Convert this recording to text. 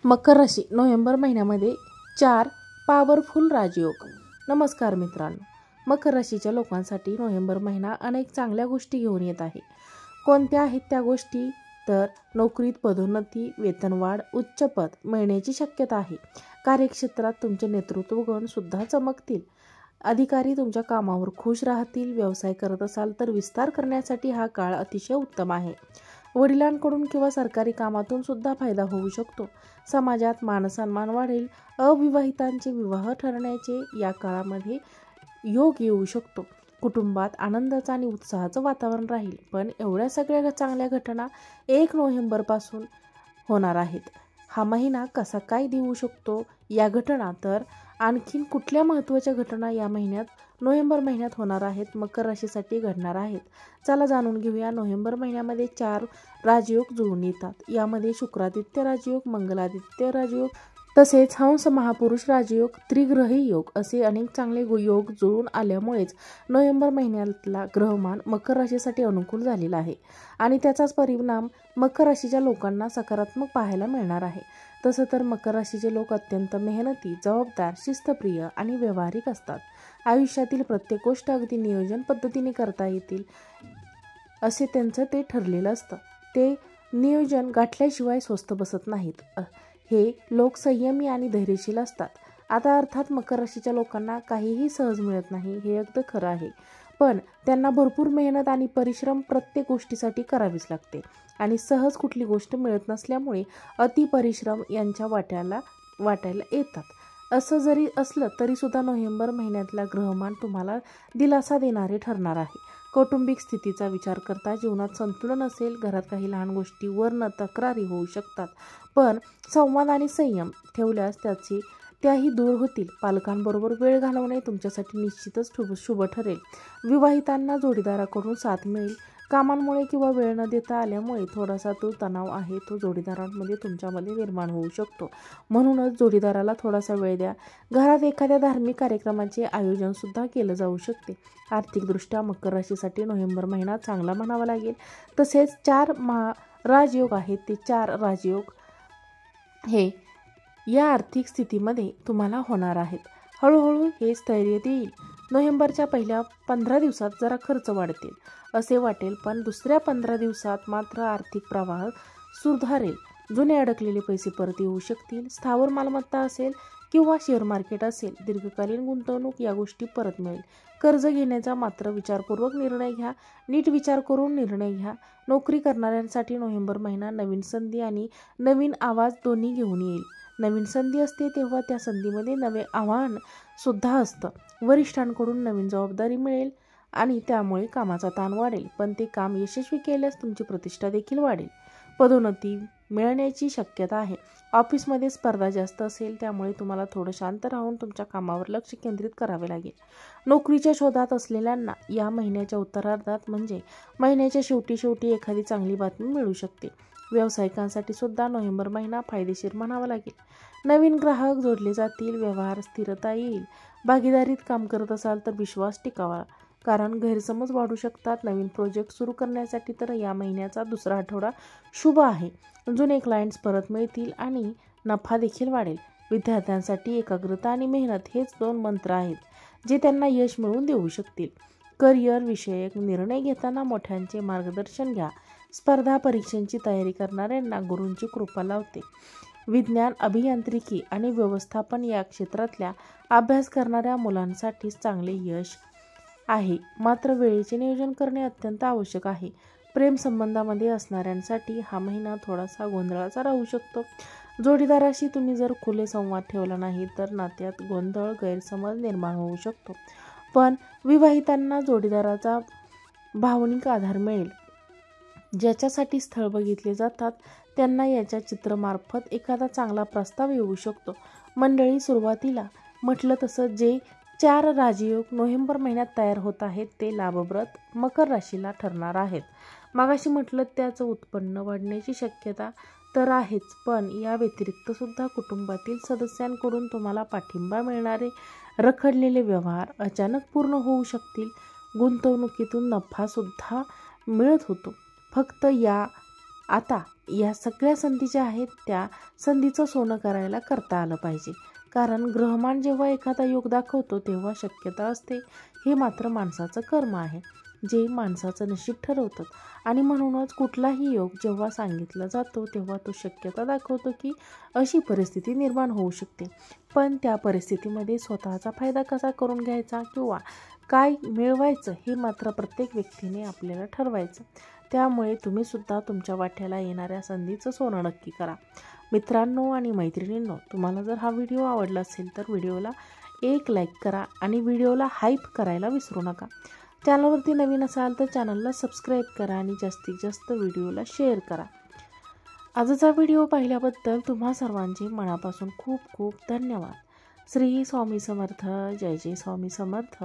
मकर राशी नोव्हेंबर महिन्यामध्ये 4 पॉवरफुल राजयोग. नमस्कार मित्रांनो, मकर राशीच्या लोकांसाठी नोव्हेंबर महिना अनेक चांगल्या गोष्टी घेऊन येत आहे. कोणत्या आहेत त्या गोष्टी? तर नोकरीत पदोन्नती, वेतनवाढ, उच्च पद मिळण्याची शक्यता आहे. कार्यक्षेत्रात तुमचे नेतृत्व गुण सुद्धा चमकतील. अधिकारी तुमच्या कामावर खुश राहतील. व्यवसाय करत असाल तर विस्तार करण्यासाठी हा काळ अतिशय उत्तम आहे. वडिलांकडून किंवा सरकारी कामातून सुद्धा फायदा होऊ शकतो. समाजात मानसन्मान वाढेल. अविवाहितांचे विवाह ठरण्याचे या काळामध्ये योग येऊ शकतो. कुटुंबात आनंदाचं आणि उत्साहाचं वातावरण राहील. पण एवढ्या सगळ्या चांगल्या घटना 1 नोव्हेंबरपासून होणार आहेत. हा महिना कसा काय देऊ शकतो या घटना? तर आणखीन कुठल्या महत्त्वाच्या घटना या नोव्हेंबर महिन्यात होणार आहेत, मकर राशीसाठी घडणार आहेत? चला जाणून घेऊया. नोव्हेंबर महिन्यामध्ये 4 राजयोग जुळून येतात. यामध्ये शुक्रादित्य राजयोग, मंगलादित्य राजयोग, तसेच हंस महापुरुष राजयोग, त्रिग्रही योग असे अनेक चांगले योग जुळून आल्यामुळेच नोव्हेंबर महिन्यातला ग्रहमान मकर राशीसाठी अनुकूल झालेला आहे आणि त्याचाच परिणाम मकर राशीच्या लोकांना सकारात्मक पाहायला मिळणार आहे. तसं तर मकर राशीचे लोक अत्यंत मेहनती, जबाबदार, शिस्तप्रिय आणि व्यावहारिक असतात. आयुष्यातील प्रत्येक गोष्ट अगदी नियोजन पद्धतीने करता येतील असे त्यांचं ते ठरलेलं असतं. ते नियोजन गाठल्याशिवाय स्वस्थ बसत नाहीत. हे लोक संयमी आणि धैर्यशील असतात. आता अर्थात मकर राशीच्या लोकांना काहीही सहज मिळत नाही, हे अगदी खरं आहे. पण त्यांना भरपूर मेहनत आणि परिश्रम प्रत्येक गोष्टीसाठी करावीच लागते आणि सहज कुठली गोष्ट मिळत नसल्यामुळे अतिपरिश्रम यांच्या वाट्याला येतात. असं जरी असलं तरी सुद्धा नोव्हेंबर महिन्यातला ग्रहमान तुम्हाला दिलासा देणारे ठरणार आहे. कौटुंबिक स्थितीचा विचार करता जीवनात संतुलन असेल. घरात काही लहान गोष्टीवरनं तक्रारी होऊ शकतात, पण संवाद आणि संयम ठेवल्यास त्याही दूर होतील. पालकांबरोबर वेळ घालवणे तुमच्यासाठी निश्चितच शुभ ठरेल. विवाहितांना जोडीदाराकडून साथ मिळेल. कामांमुळे किंवा वेळ न देता आल्यामुळे थोडासा तो तणाव आहे तो जोडीदारांमध्ये तुमच्यामध्ये निर्माण होऊ शकतो. म्हणूनच जोडीदाराला थोडासा वेळ द्या. घरात एखाद्या धार्मिक कार्यक्रमाचे आयोजन सुद्धा केलं जाऊ शकते. आर्थिकदृष्ट्या मकर राशीसाठी नोव्हेंबर महिना चांगला म्हणावा लागेल. तसेच 4 राजयोग आहेत. ते 4 राजयोग हे या आर्थिक स्थितीमध्ये तुम्हाला होणार आहेत. हळूहळू हे स्थैर्य देईल. नोव्हेंबरच्या पहिल्या 15 दिवसात जरा खर्च वाढतील असे वाटेल, पण दुसऱ्या 15 दिवसात मात्र आर्थिक प्रवाह सुधारेल. जुने अडकलेले पैसे परत येऊ शकतील. स्थावर मालमत्ता असेल किंवा शेअर मार्केट असेल, दीर्घकालीन गुंतवणूक या गोष्टी परत मिळेल. कर्ज घेण्याचा मात्र विचारपूर्वक निर्णय घ्या. नीट विचार करून निर्णय घ्या. नोकरी करणाऱ्यांसाठी नोव्हेंबर महिना नवीन संधी आणि नवीन आवाज दोन्ही घेऊन येईल. नवीन संधी असते तेव्हा त्या संधीमध्ये नवे आव्हान सुद्धा असतं. वरिष्ठांकडून नवीन जबाबदारी मिळेल आणि त्यामुळे कामाचा ताण वाढेल, पण ते काम यशस्वी केल्यास तुमची प्रतिष्ठा देखील वाढेल. पदोन्नती मिळण्याची शक्यता आहे. ऑफिसमध्ये स्पर्धा जास्त असेल, त्यामुळे तुम्हाला थोडं शांत राहून तुमच्या कामावर लक्ष केंद्रित करावे लागेल. नोकरीच्या शोधात असलेल्यांना या महिन्याच्या उत्तरार्धात म्हणजे महिन्याच्या शेवटी एखादी चांगली बातमी मिळू शकते. व्यावसायिकांसाठी सुद्धा नोव्हेंबर महिना फायदेशीर म्हणावा लागेल. नवीन ग्राहक जोडले जातील. व्यवहार स्थिरता येईल. भागीदारीत काम करत असाल तर विश्वास टिकावा, कारण गैरसमज वाढू शकतात. नवीन प्रोजेक्ट सुरू करण्यासाठी तर या महिन्याचा दुसरा आठवडा शुभ आहे. जुने क्लायंट्स परत मिळतील आणि नफा देखील वाढेल. विद्यार्थ्यांसाठी एकाग्रता आणि मेहनत हेच 2 मंत्र आहेत जे त्यांना यश मिळवून देऊ शकतील. करिअर विषयक निर्णय घेताना मोठ्यांचे मार्गदर्शन घ्या. स्पर्धा परीक्षांची तयारी करणाऱ्यांना गुरूंची कृपा लाभते. विज्ञान, अभियांत्रिकी आणि व्यवस्थापन या क्षेत्रातल्या अभ्यास करणाऱ्या मुलांसाठी चांगले यश आहे, मात्र वेळेचे नियोजन करणे अत्यंत आवश्यक आहे. प्रेम संबंधामध्ये असणाऱ्यांसाठी हा महिना थोडासा गोंधळाचा राहू शकतो. जोडीदाराशी तुम्ही जर खुले संवाद ठेवला नाही तर नात्यात गोंधळ, गैरसमज निर्माण होऊ शकतो. पण विवाहितांना जोडीदाराचा भावनिक आधार मिळेल. ज्याच्यासाठी स्थळ बघितले जातात त्यांना याच्या चित्रमार्फत एखादा चांगला प्रस्ताव येऊ शकतो. मंडळी, सुरुवातीला म्हटलं तसं जे 4 राजयोग नोव्हेंबर महिन्यात तयार होत आहेत ते लाभप्रद मकर राशीला ठरणार आहेत. मगाशी म्हटलं त्याचं उत्पन्न वाढण्याची शक्यता तर आहेच, पण या व्यतिरिक्त सुद्धा कुटुंबातील सदस्यांकडून तुम्हाला पाठिंबा मिळणारे रखडलेले व्यवहार अचानक पूर्ण होऊ शकतील. गुंतवणुकीतून नफा सुद्धा मिळत होतो. फक्त आता या सगळ्या संधी ज्या आहेत त्या संधीचं सोनं करायला करता आलं पाहिजे. कारण ग्रहमान जेव्हा एखादा योग दाखवतो तेव्हा शक्यता असते. हे मात्र माणसाचं कर्म आहे, जे माणसाचं नशीब ठरवतात. आणि म्हणूनच कुठलाही योग जेव्हा सांगितला जातो तेव्हा तो शक्यता दाखवतो की अशी परिस्थिती निर्माण होऊ शकते. पण त्या परिस्थितीमध्ये स्वतःचा फायदा कसा करून घ्यायचा किंवा काय मिळवायचं हे मात्र प्रत्येक व्यक्तीने आपल्याला ठरवायचं. त्यामुळे तुम्हीसुद्धा तुमच्या वाट्याला येणाऱ्या संधीचं सोनं नक्की करा. मित्रांनो आणि मैत्रिणींनो, तुम्हाला जर हा व्हिडिओ आवडला असेल तर व्हिडिओला एक लाईक करा आणि व्हिडिओला हाईप करायला विसरू नका. चॅनलवरती नवीन असाल तर चॅनलला सबस्क्राईब करा आणि जास्तीत जास्त व्हिडिओला शेअर करा. आजचा व्हिडिओ पाहिल्याबद्दल तुम्हा सर्वांचे मनापासून खूप खूप धन्यवाद. श्री स्वामी समर्थ. जय जय स्वामी समर्थ.